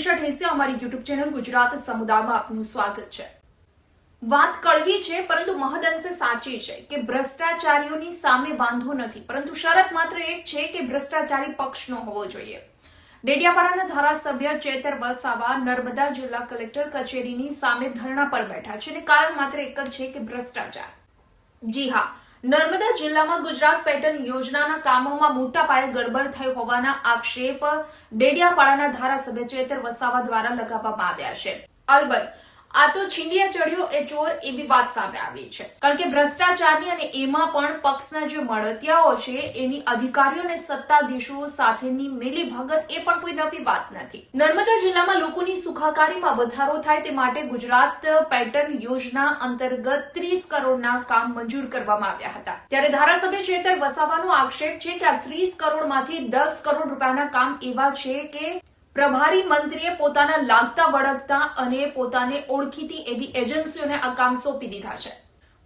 મનીષા ઠેસિયા, અમારી YouTube channel Gujarat સમુદાયમાં આપનું સ્વાગત છે। વાત કડવી છે પરંતુ મહદઅંશે સાચી છે કે ભ્રષ્ટાચારીઓની સામે વાંધો નથી, પરંતુ શરત માત્ર એક છે કે ભ્રષ્ટાચારી પક્ષનો હોવો જોઈએ। ડેડિયાપાડાના ધારાસભ્ય ચેતર વસાવા નર્મદા જિલ્લા કલેક્ટર કચેરીની સામે ધરણા પર બેઠા છે અને કારણ માત્ર એક જ છે કે ભ્રષ્ટાચાર। જી હા, નર્મદા જિલ્લામાં ગુજરાત પેટર્ન યોજનાના કામોમાં મોટા પાયે ગડબડ થઈ હોવાના આક્ષેપ ડેડિયાપાડાના ધારાસભ્ય ચેતર વસાવા દ્વારા લગાવવામાં આવ્યા છે। અલબત્ત આ તો છીંડિયા ચડ્યો એ ચોર એવી વાત સામે આવી છે, કારણ કે ભ્રષ્ટાચારની અને એમાં પણ પક્ષના જે મળતિયાઓ છે એની અધિકારીઓ અને સત્તાધીશો સાથેની મિલીભગત એ પણ કોઈ નવી વાત નથી। નર્મદા જિલ્લામાં લોકોની સુખાકારીમાં વધારો થાય તે માટે ગુજરાત પેટર્ન યોજના અંતર્ગત 30 કરોડના કામ મંજૂર કરવામાં આવ્યા હતા। ત્યારે ધારાસભ્ય ચેતર વસાવાનો આક્ષેપ છે કે આ 30 કરોડમાંથી 10 કરોડ રૂપિયાના કામ એવા છે કે પ્રભારી મંત્રીએ પોતાના લાગતા વળગતા અને પોતાને ઓળખીતી એવી એજન્સીઓને આ કામ સોંપી દીધા છે।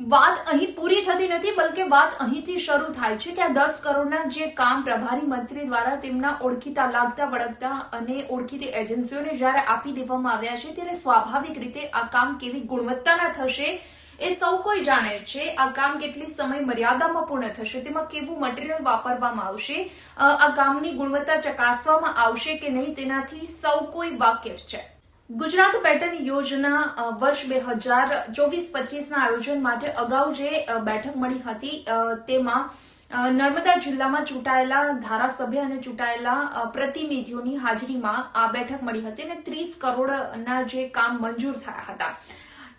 વાત અહીં પૂરી થતી નથી, બલકે વાત અહીંથી શરૂ થાય છે કે આ 10 કરોડના જે કામ પ્રભારી મંત્રી દ્વારા તેમના ઓળખીતા લાગતા વળગતા અને ઓળખીતી એજન્સીઓને જ્યારે આપી દેવામાં આવ્યા છે ત્યારે સ્વાભાવિક રીતે આ કામ કેવી ગુણવત્તાના થશે એ સૌ કોઈ જાણે છે। આ કામ કેટલી સમય મર્યાદામાં પૂર્ણ થશે, તેમાં કેવું મટીરીયલ વાપરવામાં આવશે, આ કામની ગુણવત્તા ચકાસવામાં આવશે કે નહીં તેનાથી સૌ કોઈ વાકેફ છે। ગુજરાત પેટર્ન યોજના વર્ષ 2024-25ના આયોજન માટે અગાઉ જે બેઠક મળી હતી તેમાં નર્મદા જિલ્લામાં ચૂંટાયેલા ધારાસભ્ય અને ચૂંટાયેલા પ્રતિનિધિઓની હાજરીમાં આ બેઠક મળી હતી અને 30 કરોડના જે કામ મંજૂર થયા હતા।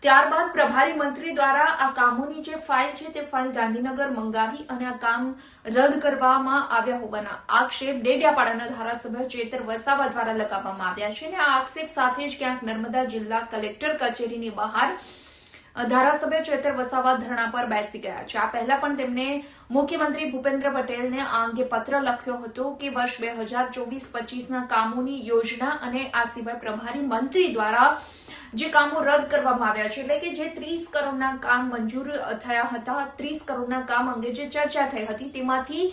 ત્યારબાદ પ્રભારી મંત્રી દ્વારા આ કામોની જે ફાઇલ છે તે ફાઇલ ગાંધીનગર મંગાવી અને આ કામ રદ કરવામાં આવ્યા હોવાના આક્ષેપ ડેડિયાપાડાના ધારાસભ્ય ચેતર વસાવા દ્વારા લગાવવામાં આવ્યા છે અને આ આક્ષેપ સાથે જ ક્યાંક નર્મદા જિલ્લા કલેક્ટર કચેરીની બહાર ધારાસભ્ય ચેતર વસાવા ધરણા પર બેસી ગયા છે। આ પહેલા પણ તેમણે મુખ્યમંત્રી ભૂપેન્દ્ર પટેલને આ અંગે પત્ર લખ્યો હતો કે વર્ષ 2024-25ના કામોની યોજના અને આ સિવાય પ્રભારી મંત્રી દ્વારા જે કામો રદ કરવામાં આવ્યા છે, એટલે કે જે 30 કરોડના કામ મંજૂર થયા હતા, 30 કરોડના કામ અંગે જે ચર્ચા થઈ હતી તેમાંથી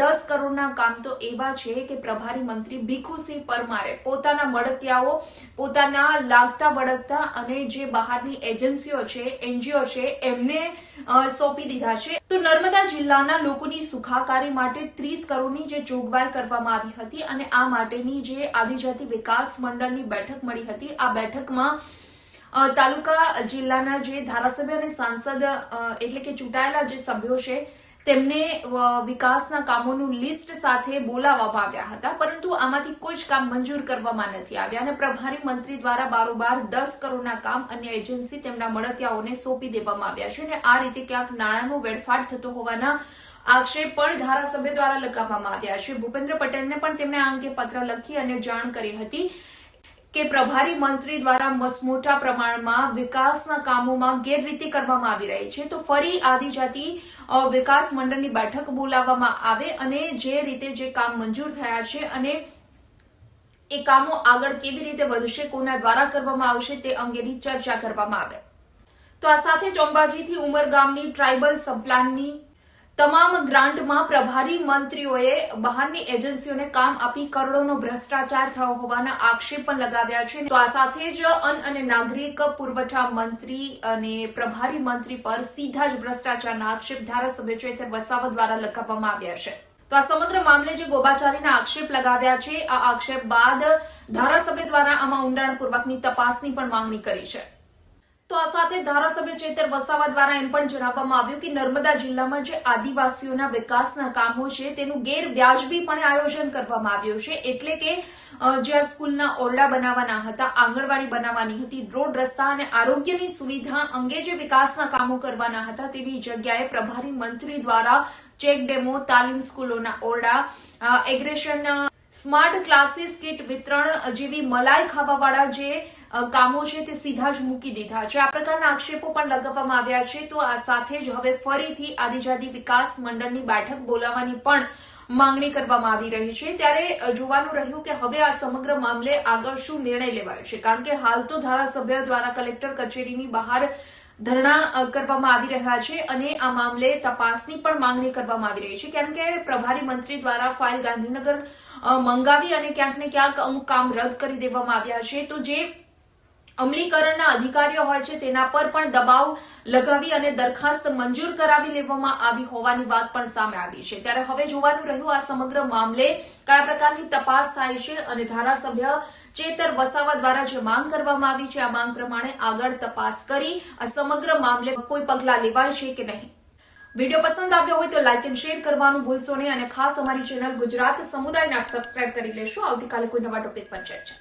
10 કરોડના કામ તો એવા છે કે પ્રભારી મંત્રી ભીખુસિંહ પરમારે પોતાના મળતિયાઓ, પોતાના લાગતા વળગતા અને જે બહારની એજન્સીઓ છે, એનજીઓ છે એમને સોંપી દીધા છે। તો નર્મદા જિલ્લાના લોકોની સુખાકારી માટે 30 કરોડની જે જોગવાઈ કરવામાં આવી હતી અને આ માટેની જે આદિજાતિ વિકાસ મંડળની બેઠક મળી હતી, આ બેઠકમાં તાલુકા જિલ્લાના જે ધારાસભ્ય અને સાંસદ એટલે કે ચૂંટાયેલા જે સભ્યો છે તેમને વિકાસના કામોનું લિસ્ટ સાથે બોલાવવામાં આવ્યા હતા, પરંતુ આમાંથી કોઈ જ કામ મંજૂર કરવામાં નથી આવ્યા અને પ્રભારી મંત્રી દ્વારા બારોબાર 10 કરોડના કામ અન્ય એજન્સી તેમના મળતિયાઓને સોંપી દેવામાં આવ્યા છે અને આ રીતે ક્યાંક નાણાંનો વેડફાટ થતો હોવાના આક્ષેપ પણ ધારાસભ્ય દ્વારા લગાવવામાં આવ્યા છે। ભૂપેન્દ્ર પટેલને પણ તેમણે આ અંગે પત્ર લખી અને જાણ કરી હતી કે પ્રભારી મંત્રી દ્વારા મસમોટા પ્રમાણમાં વિકાસના કામોમાં ગેરરીતિ કરવામાં આવી રહી છે, તો ફરી આદિજાતિ વિકાસ મંડળની બેઠક બોલાવવામાં આવે અને જે રીતે જે કામ મંજૂર થયા છે અને એ કામો આગળ કેવી રીતે વધશે, કોના દ્વારા કરવામાં આવશે તે અંગેની ચર્ચા કરવામાં આવે। તો આ સાથે જ અંબાજીથી ઉમરગામની ટ્રાઇબલ સબપ્લાનની તમામ ગ્રાન્ટમાં પ્રભારી મંત્રીઓએ બહારની એજન્સીઓને કામ આપી કરોડોનો ભ્રષ્ટાચાર થયો હોવાના આક્ષેપ પણ લગાવ્યા છે। તો આ સાથે જ અન્ન અને નાગરિક પુરવઠા મંત્રી અને પ્રભારી મંત્રી પર સીધા જ ભ્રષ્ટાચારના આક્ષેપ ધારાસભ્ય ચેતર વસાવા દ્વારા લગાવવામાં આવ્યા છે। તો આ સમગ્ર મામલે જે ગોબાચારીના આક્ષેપ લગાવ્યા છે, આ આક્ષેપ બાદ ધારાસભ્ય દ્વારા આમાં ઊંડાણપૂર્વકની તપાસની પણ માંગણી કરી છે। તો આ સાથે ધારાસભ્ય ચેતર વસાવા દ્વારા એમ પણ જણાવવામાં આવ્યું કે નર્મદા જિલ્લામાં જે આદિવાસીઓના વિકાસના કામો છે તેનું ગેરવ્યાજબીપણે આયોજન કરવામાં આવ્યું છે, એટલે કે જ્યાં સ્કૂલના ઓરડા બનાવવાના હતા, આંગણવાડી બનાવવાની હતી, રોડ રસ્તા અને આરોગ્યની સુવિધા અંગે જે વિકાસના કામો કરવાના હતા તેવી જગ્યાએ પ્રભારી મંત્રી દ્વારા ચેક ડેમો, તાલીમ સ્કૂલોના ઓરડા, એગ્રેશન, સ્માર્ટ ક્લાસીસ કીટ વિતરણ જેવી મલાઈ ખાવાવાળા જે કામો છે તે સીધા જ મૂકી દીધા છે। આ પ્રકારના આક્ષેપો પણ લગાવવામાં આવ્યા છે। તો આ સાથે જ હવે ફરીથી આદિજાતિ વિકાસ મંડળની બેઠક બોલાવવાની પણ માંગણી કરવામાં આવી રહી છે। ત્યારે જોવાનું રહ્યું કે હવે આ સમગ્ર મામલે આગળ શું નિર્ણય લેવાયો છે, કારણ કે હાલ તો ધારાસભ્ય દ્વારા કલેક્ટર કચેરીની બહાર ધરણા કરવામાં આવી રહ્યા છે અને આ મામલે તપાસની પણ માંગણી કરવામાં આવી રહી છે, કારણ કે પ્રભારી મંત્રી દ્વારા ફાઇલ ગાંધીનગર મંગાવી અને ક્યાંક ને ક્યાંક અમુક કામ રદ કરી દેવામાં આવ્યા છે. તો જે અમલીકરણના અધિકારીઓ હોય છે તેના પર પણ દબાવ લગાવી અને દરખાસ્ત મંજૂર કરાવી લેવામાં આવી હોવાની વાત પણ સામે આવી છે. ત્યારે હવે જોવાનું રહ્યું આ સમગ્ર મામલે કયા પ્રકારની તપાસ થાય છે અને ધારાસભ્ય ચેતર વસાવા દ્વારા જે માંગ કરવામાં આવી છે આ માંગ પ્રમાણે આગળ તપાસ કરી આ સમગ્ર મામલે કોઈ પગલાં લેવાય છે કે નહીં. વિડીયો પસંદ આવ્યો હોય તો લાઇક એન્ડ શેર કરવાનું ભૂલશો નહીં અને ખાસ અમારી ચેનલ ગુજરાત સમુદાયને આપ સબસ્ક્રાઇબ કરી લેશો. આવતીકાલે કોઈ નવા ટોપિક પર ચર્ચા.